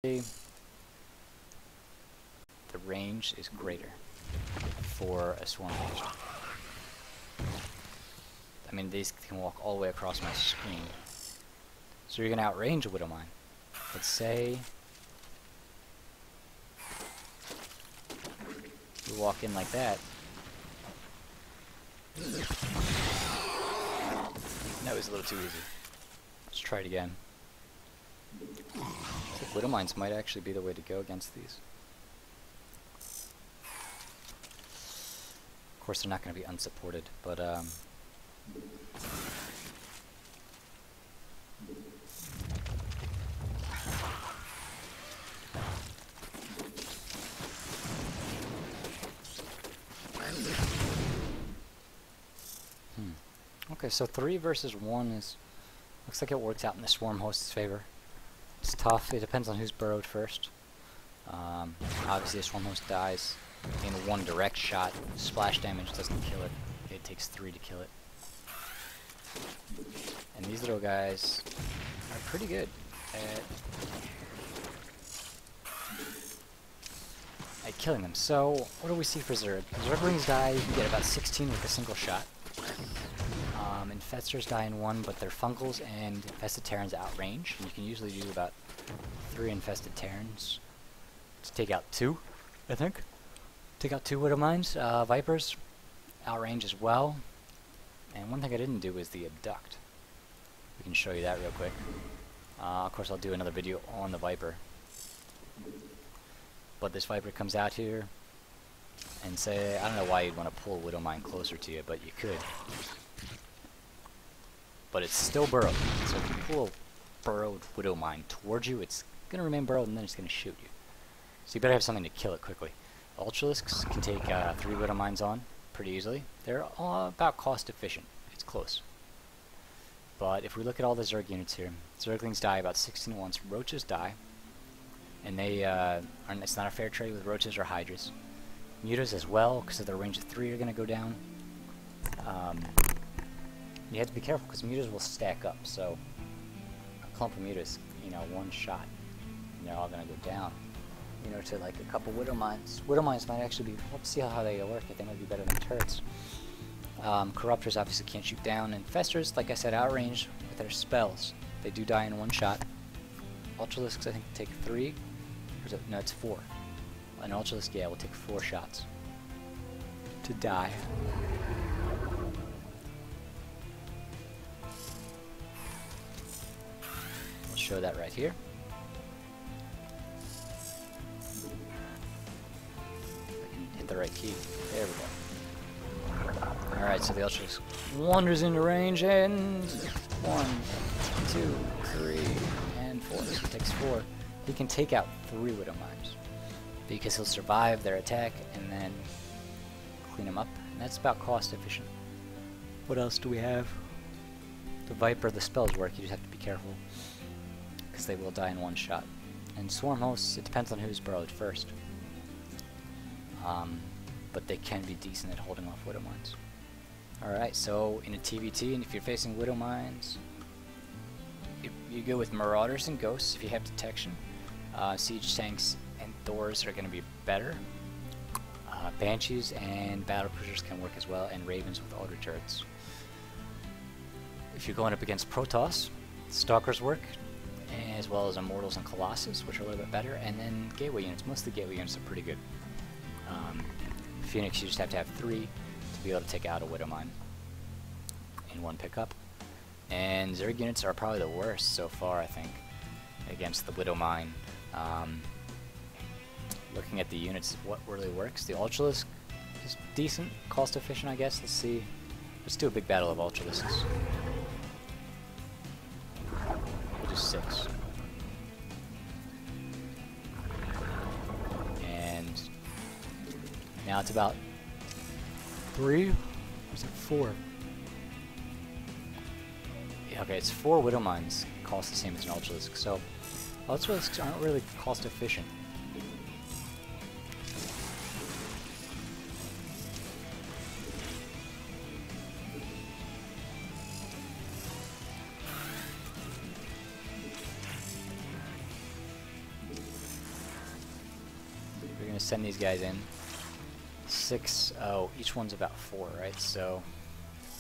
the range is greater for a swarm host. I mean, these can walk all the way across my screen. So you're going to outrange a Widowmine. Let's say you walk in like that. That was a little too easy. Let's try it again. I think Widowmines might actually be the way to go against these. Of course, they're not going to be unsupported, but okay, so 3 versus 1 is looks like it works out in the swarm host's favor. It's tough. It depends on who's burrowed first. Obviously, a swarm host dies in one direct shot. Splash damage doesn't kill it. It takes 3 to kill it. And these little guys are pretty good at killing them. So, what do we see for Zerg? Zerglings die, you can get about 16 with a single shot. Infestors die in 1, but they're Fungals and Infested Terrans outrange. And you can usually do about 3 Infested Terrans to take out 2, I think. Take out 2 Widowmines. Vipers outrange as well. And one thing I didn't do is the Abduct. We can show you that real quick. Of course, I'll do another video on the Viper. But this Viper comes out here and say, I don't know why you'd want to pull a Widowmine closer to you, but you could. But it's still burrowed. So if you pull a burrowed Widowmine towards you, it's going to remain burrowed and then it's going to shoot you. So you better have something to kill it quickly. Ultralisks can take 3 Widowmines on pretty easily. They're all about cost efficient. It's close. But if we look at all the Zerg units here, Zerglings die about 16 at once. Roaches die. And they it's not a fair trade with Roaches or Hydras. Mutas as well, because of their range of 3 are going to go down. You have to be careful because mutas will stack up. So a clump of mutas, you know, one shot, and they're all going to go down. You know, to like a couple Widowmines. Widowmines might actually be. Let's see how they work. I think they might be better than turrets. Corruptors obviously can't shoot down. Infestors, like I said, outrange with their spells. They do die in 1 shot. Ultralisks, I think, take 3. Or is it, no, it's 4. An Ultralisk, yeah, will take 4 shots to die. We'll show that right here. I can hit the right key. There we go. Alright, so the Ultralisk wanders into range and 1, 2, 3, and 4. So he takes 4. He can take out 3 Widowmines because he'll survive their attack and then clean them up. And that's about cost efficient. What else do we have? The Viper, the spells work. You just have to be careful because they will die in 1 shot. And Swarm Hosts, it depends on who's burrowed first. But they can be decent at holding off Widowmines. Alright, so in a TVT, and if you're facing Widowmines, you go with Marauders and Ghosts if you have detection. Siege Tanks and Thors are going to be better. Banshees and Battle Cruisers can work as well, and Ravens with Auto Turrets. If you're going up against Protoss, Stalkers work, as well as Immortals and Colossus, which are a little bit better, and then Gateway units. Most of the Gateway units are pretty good. Phoenix, you just have to have 3 to be able to take out a Widowmine in 1 pickup. And Zerg units are probably the worst so far, I think, against the Widowmine. Looking at the units, what really works? The Ultralisk is decent, cost efficient, I guess. Let's see. Let's do a big battle of Ultralisks. We'll do 6. And now it's about 3? Or is it 4? Okay, it's 4 Widowmines cost the same as an Ultralisk, so Ultralisks aren't really cost efficient. gonna send these guys in. 6, oh, each one's about 4, right? So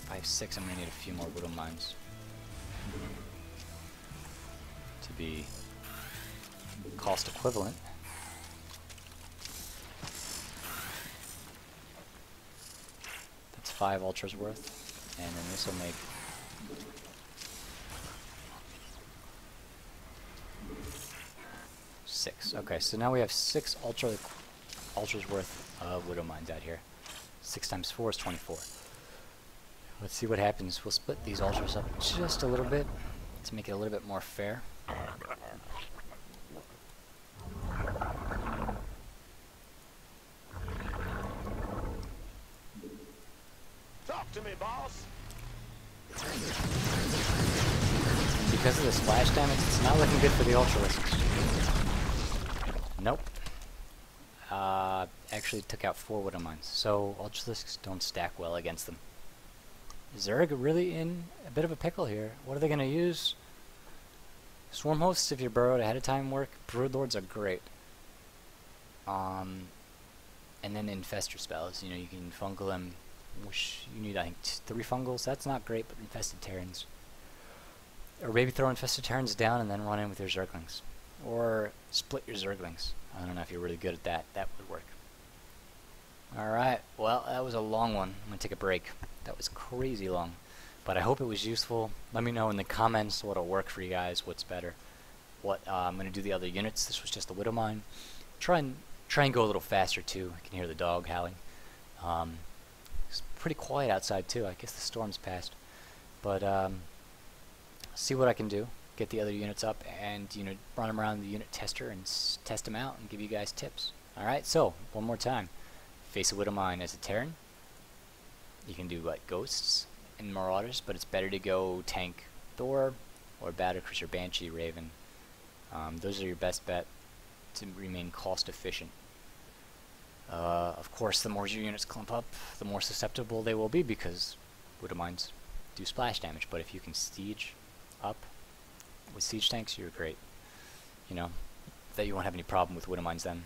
5, 6, I'm gonna need a few more widow mines to be cost equivalent. That's 5 ultras worth, and then this will make 6. Okay, so now we have 6 ultras worth of widow mines out here. 6 times 4 is 24. Let's see what happens. We'll split these ultras up just a little bit to make it a little bit more fair. Talk to me, boss. Because of the splash damage, it's not looking good for the ultralisks. Nope. Actually took out 4 widow mines, so ultralisks don't stack well against them. Zerg really in a bit of a pickle here. What are they going to use? Swarm hosts, if you're burrowed ahead of time, work. Broodlords are great. And then infester spells. You know, you can fungal them, which you need, I think, 3 fungals. That's not great, but infested Terrans. Or maybe throw infested Terrans down and then run in with your Zerglings. Or split your Zerglings. I don't know if you're really good at that. That would work. Alright, well, that was a long one. I'm going to take a break. That was crazy long. But I hope it was useful. Let me know in the comments what'll work for you guys, what's better. What I'm going to do the other units. This was just a widow mine. Try and go a little faster too. I can hear the dog howling. It's pretty quiet outside too. I guess the storm's passed. But see what I can do. Get the other units up and, you know, run them around the unit tester and test them out and give you guys tips. Alright, so one more time. Face a widow mine as a Terran. You can do like ghosts and marauders, but it's better to go tank Thor or Battle Cruiser Banshee Raven. Those are your best bet to remain cost efficient. Of course, the more your units clump up, the more susceptible they will be because widow mines do splash damage. But if you can siege up with siege tanks, you're great. You know, that you won't have any problem with widow mines then.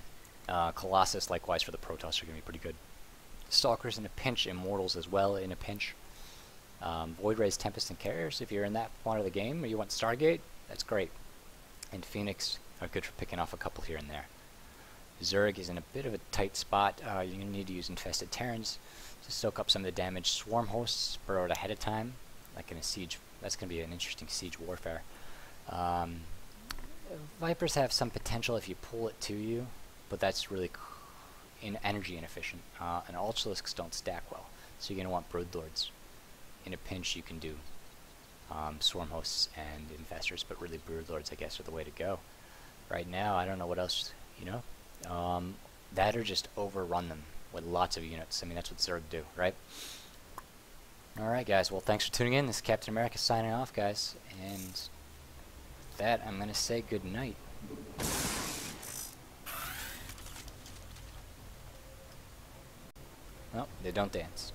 Colossus, likewise, for the Protoss are going to be pretty good. Stalkers in a pinch, Immortals as well in a pinch. Void Rays, Tempest, and Carriers, if you're in that part of the game or you want Stargate, that's great. And Phoenix are good for picking off a couple here and there. Zerg is in a bit of a tight spot. You're going to need to use Infested Terrans to soak up some of the damage. Swarm Hosts burrowed ahead of time, like in a siege. That's going to be an interesting siege warfare. Vipers have some potential if you pull it to you, but that's really energy inefficient. And Ultralisks don't stack well, so you're going to want Broodlords. In a pinch, you can do Swarm Hosts and Infestors, but really Broodlords, I guess, are the way to go. Right now, I don't know what else, you know. That or just overrun them with lots of units. I mean, that's what Zerg do, right? Alright, guys. Well, thanks for tuning in. This is Captain America signing off, guys. And with that, I'm going to say good night. Well, they don't dance.